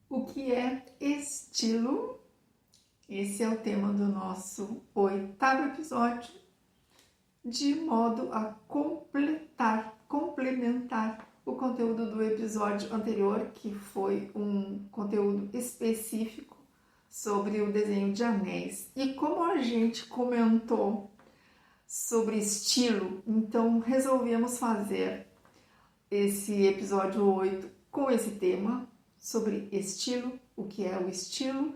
O que é estilo? Esse é o tema do nosso 8º episódio, de modo a complementar o conteúdo do episódio anterior, que foi um conteúdo específico sobre o desenho de anéis. E como a gente comentou sobre estilo, então resolvemos fazer esse episódio 8 com esse tema sobre estilo, o que é o estilo,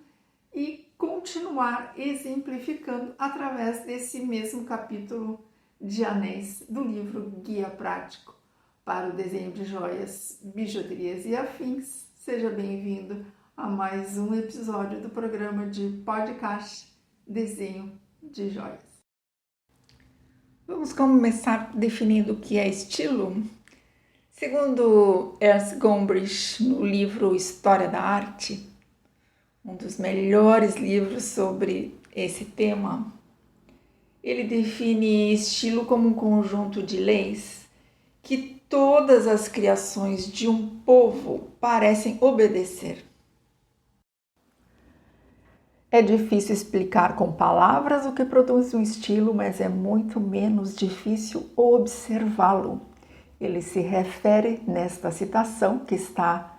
e continuar exemplificando através desse mesmo capítulo de anéis do livro Guia Prático para o Desenho de Joias, Bijuterias e Afins. Seja bem-vindo a mais um episódio do programa de podcast Desenho de Joias. Vamos começar definindo o que é estilo? Segundo Ernst Gombrich, no livro História da Arte, um dos melhores livros sobre esse tema, ele define estilo como um conjunto de leis que todas as criações de um povo parecem obedecer. É difícil explicar com palavras o que produz um estilo, mas é muito menos difícil observá-lo. Ele se refere nesta citação, que está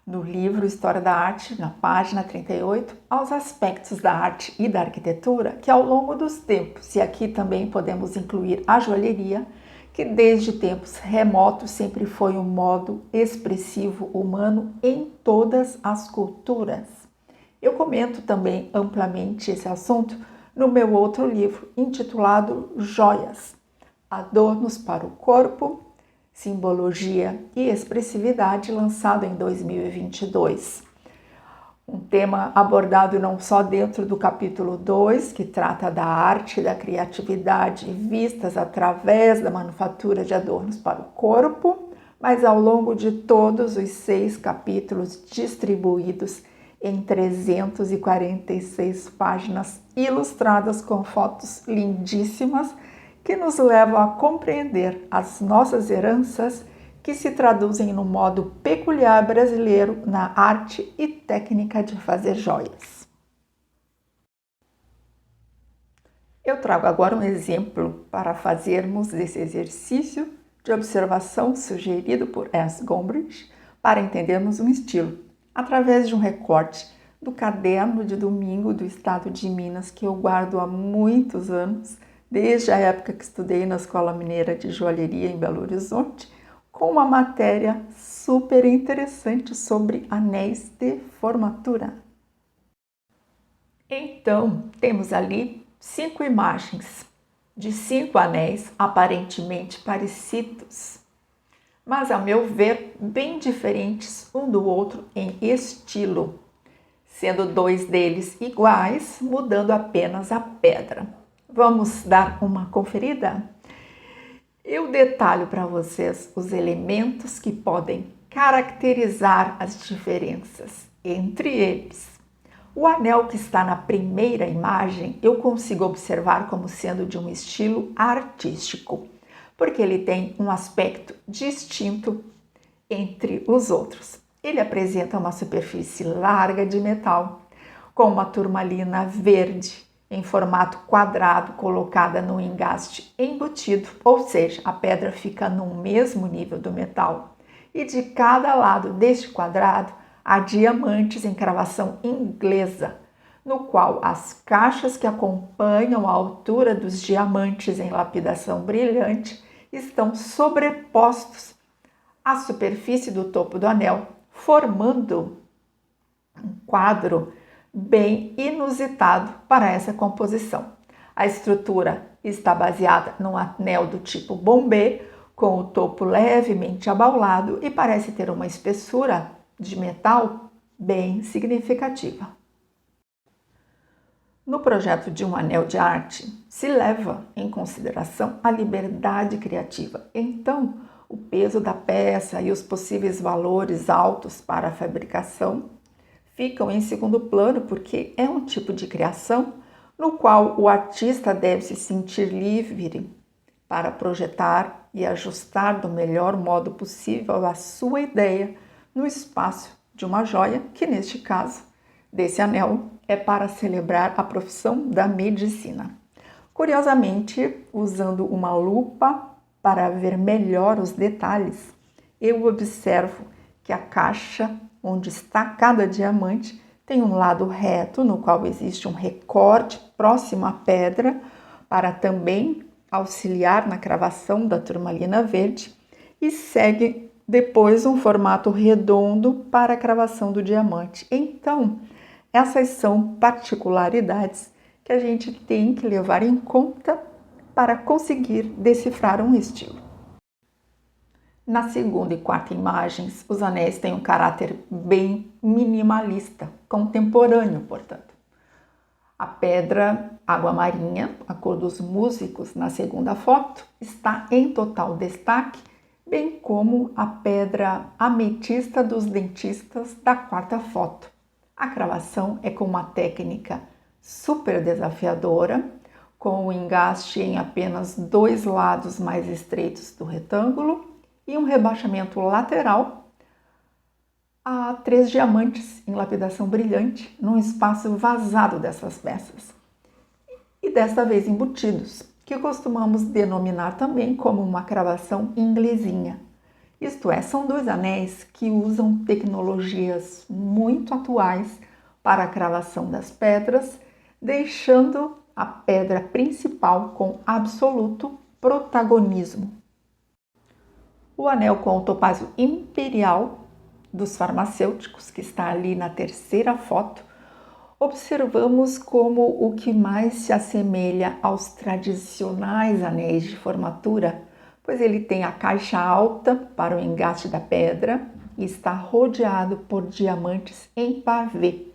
no livro História da Arte, na página 38, aos aspectos da arte e da arquitetura que ao longo dos tempos, e aqui também podemos incluir a joalheria, que desde tempos remotos sempre foi um modo expressivo humano em todas as culturas. Eu comento também amplamente esse assunto no meu outro livro, intitulado Joias, Adornos para o Corpo, Simbologia e Expressividade, lançado em 2022. Um tema abordado não só dentro do capítulo 2, que trata da arte e da criatividade vistas através da manufatura de adornos para o corpo, mas ao longo de todos os 6 capítulos distribuídos em 346 páginas ilustradas com fotos lindíssimas que nos levam a compreender as nossas heranças que se traduzem no modo peculiar brasileiro na arte e técnica de fazer joias. Eu trago agora um exemplo para fazermos esse exercício de observação sugerido por Ernst Gombrich para entendermos um estilo, através de um recorte do caderno de domingo do estado de Minas que eu guardo há muitos anos, desde a época que estudei na Escola Mineira de Joalheria em Belo Horizonte, com uma matéria super interessante sobre anéis de formatura. Então, temos ali 5 imagens de 5 anéis aparentemente parecidos, mas, a meu ver, bem diferentes um do outro em estilo, sendo 2 deles iguais, mudando apenas a pedra. Vamos dar uma conferida? Eu detalho para vocês os elementos que podem caracterizar as diferenças entre eles. O anel que está na primeira imagem eu consigo observar como sendo de um estilo artístico, porque ele tem um aspecto distinto entre os outros. Ele apresenta uma superfície larga de metal, com uma turmalina verde, em formato quadrado, colocada no engaste embutido, ou seja, a pedra fica no mesmo nível do metal. E de cada lado deste quadrado há diamantes em cravação inglesa, no qual as caixas que acompanham a altura dos diamantes em lapidação brilhante estão sobrepostos à superfície do topo do anel, formando um quadro bem inusitado para essa composição. A estrutura está baseada num anel do tipo bombê, com o topo levemente abaulado e parece ter uma espessura de metal bem significativa. No projeto de um anel de arte, se leva em consideração a liberdade criativa. Então, o peso da peça e os possíveis valores altos para a fabricação ficam em segundo plano, porque é um tipo de criação no qual o artista deve se sentir livre para projetar e ajustar do melhor modo possível a sua ideia no espaço de uma joia, que neste caso, desse anel, é para celebrar a profissão da medicina. Curiosamente, usando uma lupa para ver melhor os detalhes, eu observo que a caixa onde está cada diamante tem um lado reto, no qual existe um recorte próximo à pedra, para também auxiliar na cravação da turmalina verde, e segue depois um formato redondo para a cravação do diamante. Então, essas são particularidades que a gente tem que levar em conta para conseguir decifrar um estilo. Na segunda e quarta imagens, os anéis têm um caráter bem minimalista, contemporâneo, portanto. A pedra água marinha, a cor dos músicos na segunda foto, está em total destaque, bem como a pedra ametista dos dentistas da quarta foto. A cravação é com uma técnica super desafiadora, com o engaste em apenas 2 lados mais estreitos do retângulo e um rebaixamento lateral a 3 diamantes em lapidação brilhante num espaço vazado dessas peças. E desta vez embutidos, que costumamos denominar também como uma cravação inglesinha. Isto é, são 2 anéis que usam tecnologias muito atuais para a cravação das pedras, deixando a pedra principal com absoluto protagonismo. O anel com o topázio imperial dos farmacêuticos, que está ali na terceira foto, observamos como o que mais se assemelha aos tradicionais anéis de formatura, pois ele tem a caixa alta para o engaste da pedra e está rodeado por diamantes em pavê,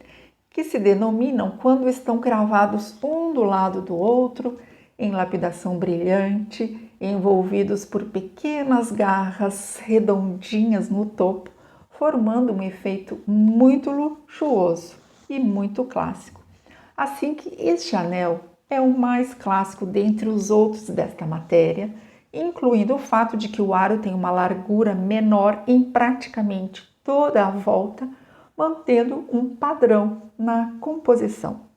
que se denominam quando estão cravados um do lado do outro, em lapidação brilhante, envolvidos por pequenas garras redondinhas no topo, formando um efeito muito luxuoso e muito clássico. Assim que este anel é o mais clássico dentre os outros desta matéria, incluindo o fato de que o aro tem uma largura menor em praticamente toda a volta, mantendo um padrão na composição.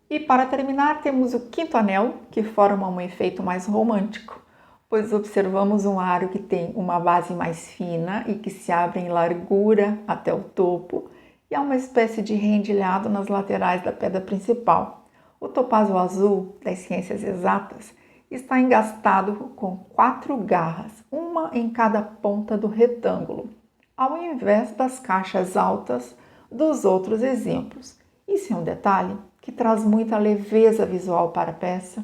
E para terminar, temos o quinto anel, que forma um efeito mais romântico, pois observamos um aro que tem uma base mais fina e que se abre em largura até o topo, e há uma espécie de rendilhado nas laterais da pedra principal. O topázio azul das ciências exatas está engastado com 4 garras, uma em cada ponta do retângulo, ao invés das caixas altas dos outros exemplos. Isso é um detalhe que traz muita leveza visual para a peça,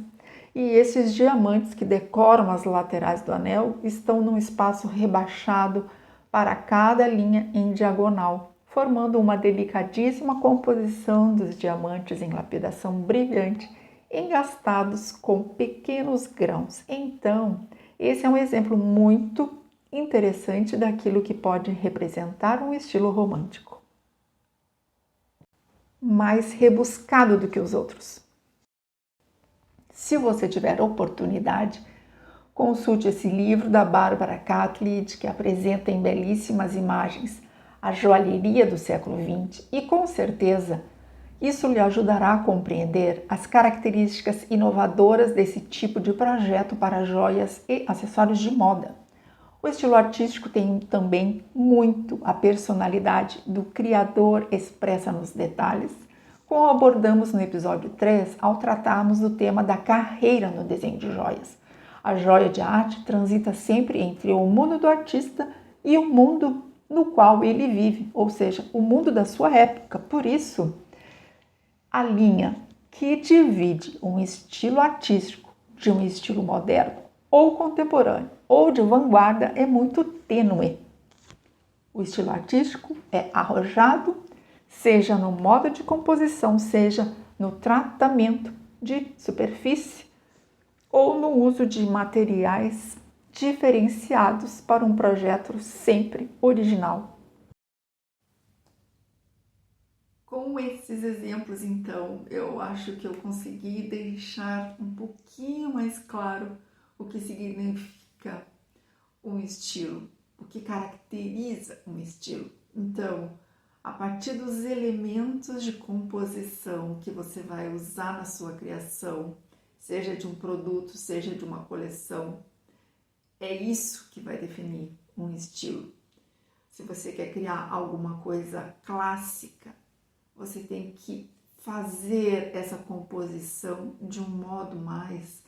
e esses diamantes que decoram as laterais do anel estão num espaço rebaixado para cada linha em diagonal, formando uma delicadíssima composição dos diamantes em lapidação brilhante, engastados com pequenos grãos. Então, esse é um exemplo muito interessante daquilo que pode representar um estilo romântico, mais rebuscado do que os outros. Se você tiver oportunidade, consulte esse livro da Barbara Catlett, que apresenta em belíssimas imagens a joalheria do século XX, e com certeza isso lhe ajudará a compreender as características inovadoras desse tipo de projeto para joias e acessórios de moda. O estilo artístico tem também muito a personalidade do criador expressa nos detalhes, como abordamos no episódio 3 ao tratarmos do tema da carreira no desenho de joias. A joia de arte transita sempre entre o mundo do artista e o mundo no qual ele vive, ou seja, o mundo da sua época. Por isso, a linha que divide um estilo artístico de um estilo moderno ou contemporâneo ou de vanguarda é muito tênue. O estilo artístico é arrojado, seja no modo de composição, seja no tratamento de superfície ou no uso de materiais diferenciados para um projeto sempre original. Com esses exemplos, então, eu acho que eu consegui deixar um pouquinho mais claro o que significa um estilo, o que caracteriza um estilo. Então, a partir dos elementos de composição que você vai usar na sua criação, seja de um produto, seja de uma coleção, é isso que vai definir um estilo. Se você quer criar alguma coisa clássica, você tem que fazer essa composição de um modo mais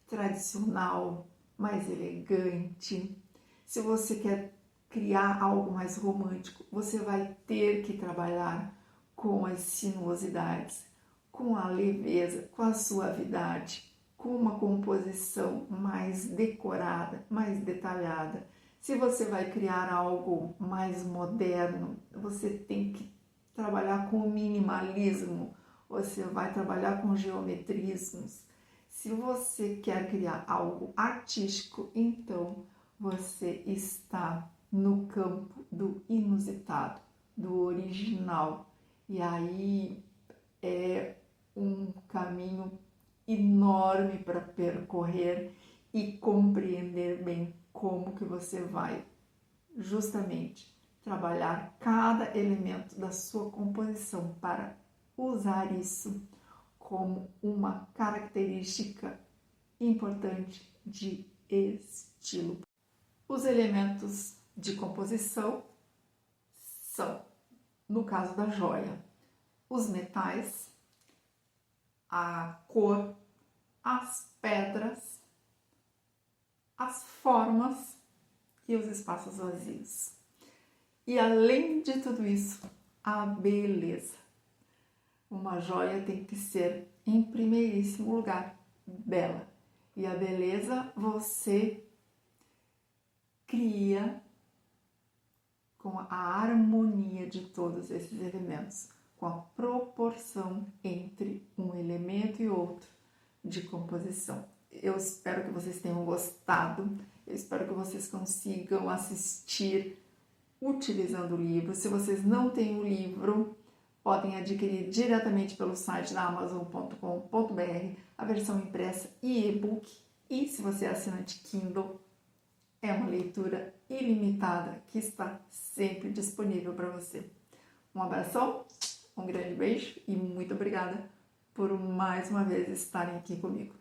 tradicional, mais elegante. Se você quer criar algo mais romântico, você vai ter que trabalhar com as sinuosidades, com a leveza, com a suavidade, com uma composição mais decorada, mais detalhada. Se você vai criar algo mais moderno, você tem que trabalhar com o minimalismo, você vai trabalhar com geometrismos. Se você quer criar algo artístico, então você está no campo do inusitado, do original. E aí é um caminho enorme para percorrer e compreender bem como que você vai justamente trabalhar cada elemento da sua composição para usar isso como uma característica importante de estilo. Os elementos de composição são, no caso da joia, os metais, a cor, as pedras, as formas e os espaços vazios. E além de tudo isso, a beleza. Uma joia tem que ser, em primeiríssimo lugar, bela. E a beleza você cria com a harmonia de todos esses elementos, com a proporção entre um elemento e outro de composição. Eu espero que vocês tenham gostado, eu espero que vocês consigam assistir utilizando o livro. Se vocês não têm o livro, podem adquirir diretamente pelo site da Amazon.com.br, a versão impressa e e-book. E se você é assinante Kindle, é uma leitura ilimitada que está sempre disponível para você. Um abração, um grande beijo e muito obrigada por mais uma vez estarem aqui comigo.